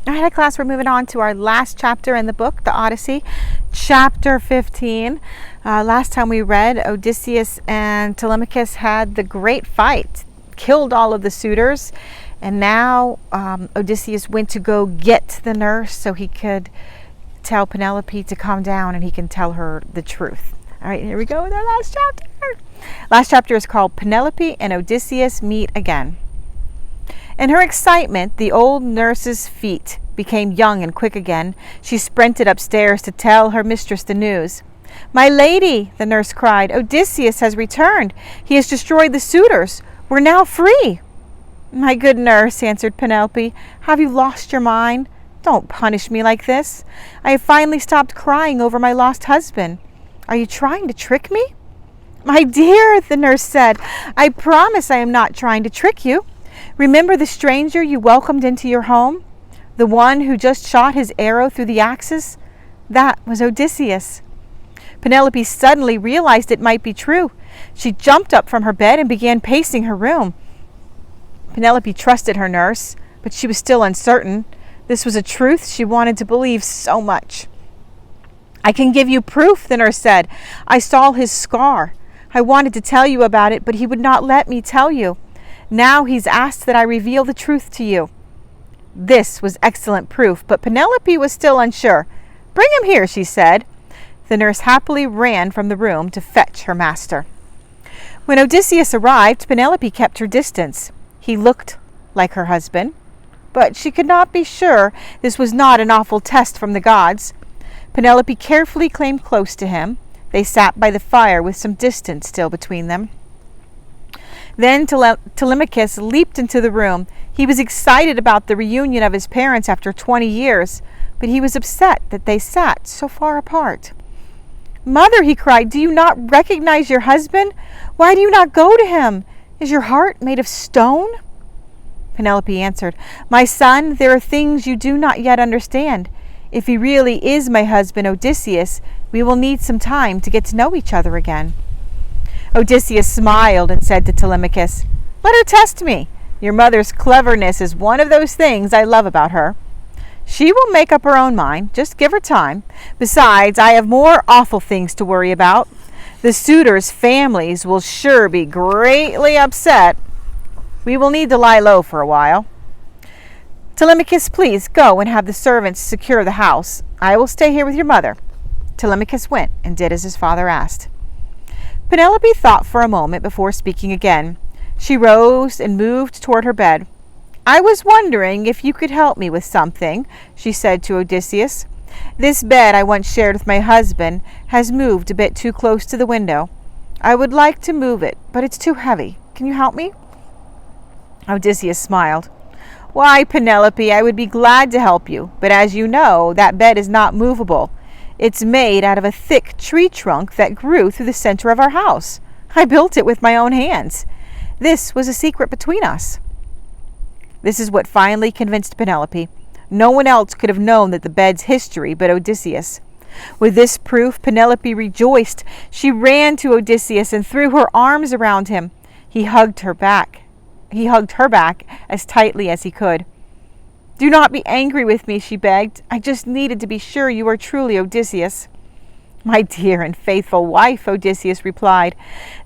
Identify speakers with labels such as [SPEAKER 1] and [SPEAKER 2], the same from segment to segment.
[SPEAKER 1] All right, class, we're moving on to our last chapter in the book, the Odyssey, chapter 15. Last time we read, Odysseus and Telemachus had the great fight, killed all of the suitors, and now Odysseus went to go get the nurse so he could tell Penelope to calm down and he can tell her the truth. All right, here we go with our last chapter. Last chapter is called Penelope and Odysseus Meet Again. In her excitement, the old nurse's feet became young and quick again. She sprinted upstairs to tell her mistress the news. "My lady," the nurse cried, "Odysseus has returned. He has destroyed the suitors. We're now free." "My good nurse," answered Penelope, "have you lost your mind? Don't punish me like this. I have finally stopped crying over my lost husband. Are you trying to trick me?" "My dear," the nurse said, "I promise I am not trying to trick you. Remember the stranger you welcomed into your home? The one who just shot his arrow through the axes? That was Odysseus." Penelope suddenly realized it might be true. She jumped up from her bed and began pacing her room. Penelope trusted her nurse, but she was still uncertain. This was a truth she wanted to believe so much. "I can give you proof," the nurse said. "I saw his scar. I wanted to tell you about it, but he would not let me tell you. Now he's asked that I reveal the truth to you." This was excellent proof, but Penelope was still unsure. "Bring him here," she said. The nurse happily ran from the room to fetch her master. When Odysseus arrived, Penelope kept her distance. He looked like her husband, but she could not be sure this was not an awful test from the gods. Penelope carefully came close to him. They sat by the fire with some distance still between them. Then Telemachus leaped into the room. He was excited about the reunion of his parents after 20 years, but he was upset that they sat so far apart. "Mother," he cried, "do you not recognize your husband? Why do you not go to him? Is your heart made of stone?" Penelope answered, "My son, there are things you do not yet understand. If he really is my husband Odysseus, we will need some time to get to know each other again." Odysseus smiled and said to Telemachus, "Let her test me. Your mother's cleverness is one of those things I love about her. She will make up her own mind. Just give her time. Besides, I have more awful things to worry about. The suitors' families will sure be greatly upset. We will need to lie low for a while. Telemachus, please go and have the servants secure the house. I will stay here with your mother." Telemachus went and did as his father asked. Penelope thought for a moment before speaking again. She rose and moved toward her bed. "I was wondering if you could help me with something," she said to Odysseus. "This bed I once shared with my husband has moved a bit too close to the window. I would like to move it, but it's too heavy. Can you help me?" Odysseus smiled. "Why, Penelope, I would be glad to help you, but as you know, that bed is not movable. It's made out of a thick tree trunk that grew through the center of our house. I built it with my own hands. This was a secret between us." This is what finally convinced Penelope. No one else could have known that the bed's history but Odysseus. With this proof, Penelope rejoiced. She ran to Odysseus and threw her arms around him. He hugged her back as tightly as he could. "Do not be angry with me," she begged. "I just needed to be sure you are truly Odysseus." "My dear and faithful wife," Odysseus replied,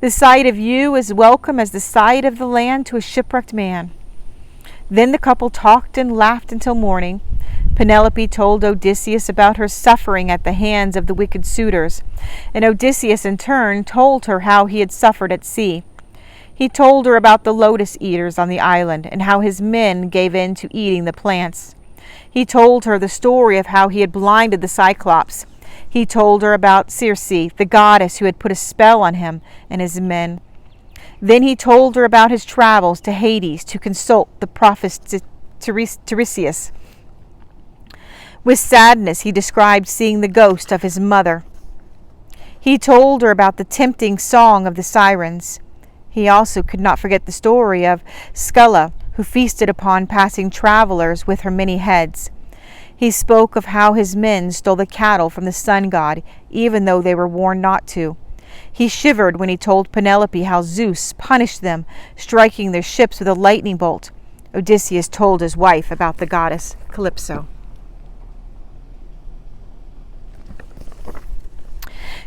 [SPEAKER 1] "the sight of you is welcome as the sight of the land to a shipwrecked man." Then the couple talked and laughed until morning. Penelope told Odysseus about her suffering at the hands of the wicked suitors, and Odysseus in turn told her how he had suffered at sea. He told her about the lotus eaters on the island and how his men gave in to eating the plants. He told her the story of how he had blinded the Cyclops. He told her about Circe, the goddess who had put a spell on him and his men. Then he told her about his travels to Hades to consult the prophet Tiresias. With sadness, he described seeing the ghost of his mother. He told her about the tempting song of the sirens. He also could not forget the story of Scylla, who feasted upon passing travelers with her many heads. He spoke of how his men stole the cattle from the sun god, even though they were warned not to. He shivered when he told Penelope how Zeus punished them, striking their ships with a lightning bolt. Odysseus told his wife about the goddess Calypso.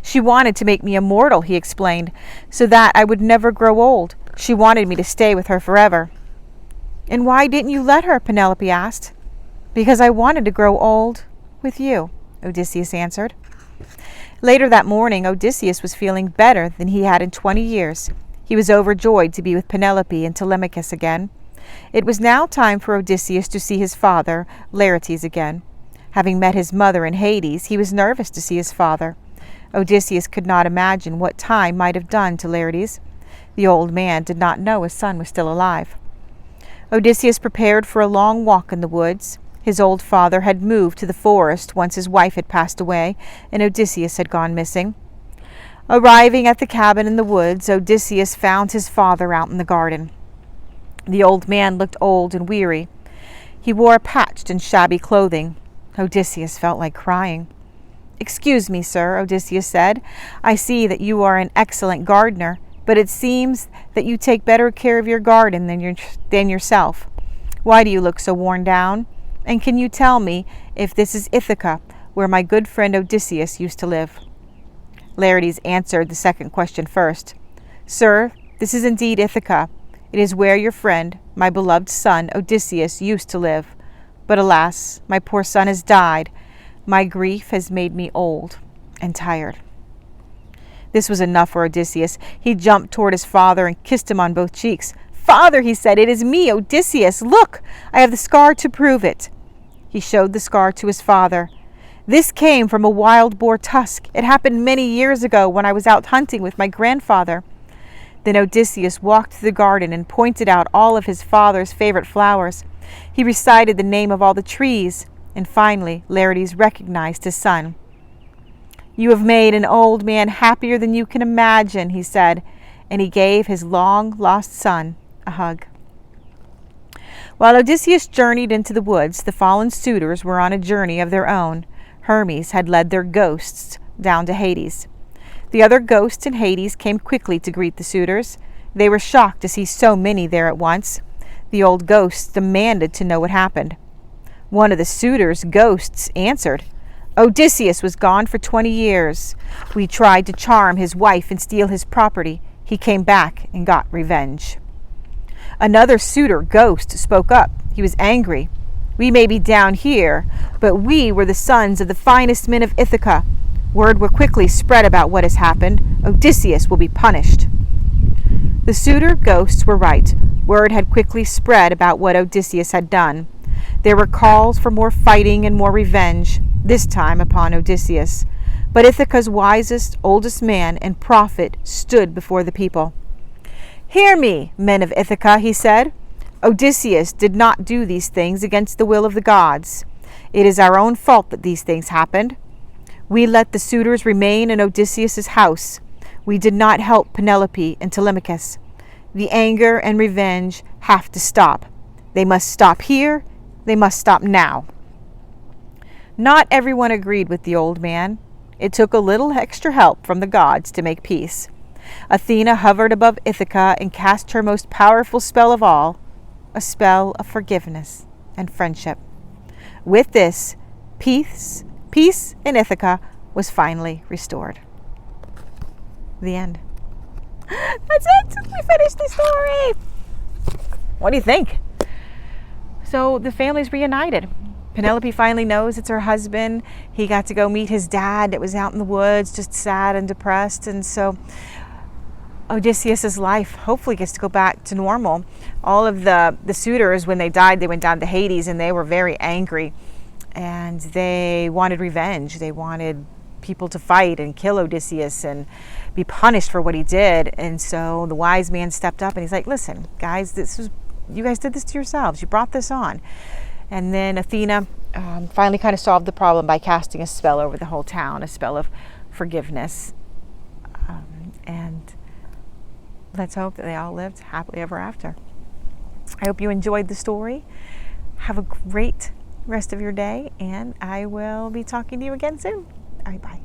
[SPEAKER 1] She wanted to make me immortal, he explained, so that I would never grow old. She wanted me to stay with her forever. And why didn't you let her? Penelope asked. Because I wanted to grow old with you, Odysseus answered. Later that morning, Odysseus was feeling better than he had in 20 years. He was overjoyed to be with Penelope and Telemachus again. It was now time for Odysseus to see his father, Laertes, again. Having met his mother in Hades, he was nervous to see his father. Odysseus could not imagine what time might have done to Laertes. The old man did not know his son was still alive. Odysseus prepared for a long walk in the woods. His old father had moved to the forest once his wife had passed away and Odysseus had gone missing. Arriving at the cabin in the woods, Odysseus found his father out in the garden. The old man looked old and weary. He wore patched and shabby clothing. Odysseus felt like crying. "Excuse me, sir," Odysseus said. "I see that you are an excellent gardener, but it seems that you take better care of your garden than yourself. Why do you look so worn down? And can you tell me if this is Ithaca, where my good friend Odysseus used to live?" Laertes answered the second question first. "Sir, this is indeed Ithaca. It is where your friend, my beloved son, Odysseus, used to live. But alas, my poor son has died. My grief has made me old and tired." This was enough for Odysseus. He jumped toward his father and kissed him on both cheeks. "Father," he said, "it is me, Odysseus. Look, I have the scar to prove it." He showed the scar to his father. "This came from a wild boar tusk. It happened many years ago when I was out hunting with my grandfather." Then Odysseus walked through the garden and pointed out all of his father's favorite flowers. He recited the name of all the trees, and finally Laertes recognized his son. "You have made an old man happier than you can imagine," he said, and he gave his long-lost son a hug. While Odysseus journeyed into the woods, the fallen suitors were on a journey of their own. Hermes had led their ghosts down to Hades. The other ghosts in Hades came quickly to greet the suitors. They were shocked to see so many there at once. The old ghosts demanded to know what happened. One of the suitors' ghosts answered, "Odysseus was gone for 20 years. We tried to charm his wife and steal his property. He came back and got revenge." Another suitor ghost spoke up. He was angry. "We may be down here, but we were the sons of the finest men of Ithaca. Word will quickly spread about what has happened. Odysseus will be punished." The suitor ghosts were right. Word had quickly spread about what Odysseus had done. There were calls for more fighting and more revenge, this time upon Odysseus. But Ithaca's wisest, oldest man and prophet stood before the people. "Hear me, men of Ithaca," he said. "Odysseus did not do these things against the will of the gods. It is our own fault that these things happened. We let the suitors remain in Odysseus's house. We did not help Penelope and Telemachus. The anger and revenge have to stop. They must stop here. They must stop now." Not everyone agreed with the old man. It took a little extra help from the gods to make peace. Athena hovered above Ithaca and cast her most powerful spell of all, a spell of forgiveness and friendship. With this, peace in Ithaca was finally restored. The end. That's it. We finished the story. What do you think? So the family's reunited. Penelope finally knows it's her husband. He got to go meet his dad that was out in the woods, just sad and depressed. And so Odysseus's life hopefully gets to go back to normal. All of the suitors, when they died, they went down to Hades and they were very angry. And they wanted revenge. They wanted people to fight and kill Odysseus and be punished for what he did. And so the wise man stepped up and he's like, "Listen, guys, you guys did this to yourselves. You brought this on." And then Athena finally kind of solved the problem by casting a spell over the whole town, a spell of forgiveness. And let's hope that they all lived happily ever after. I hope you enjoyed the story. Have a great rest of your day, and I will be talking to you again soon. All right, bye.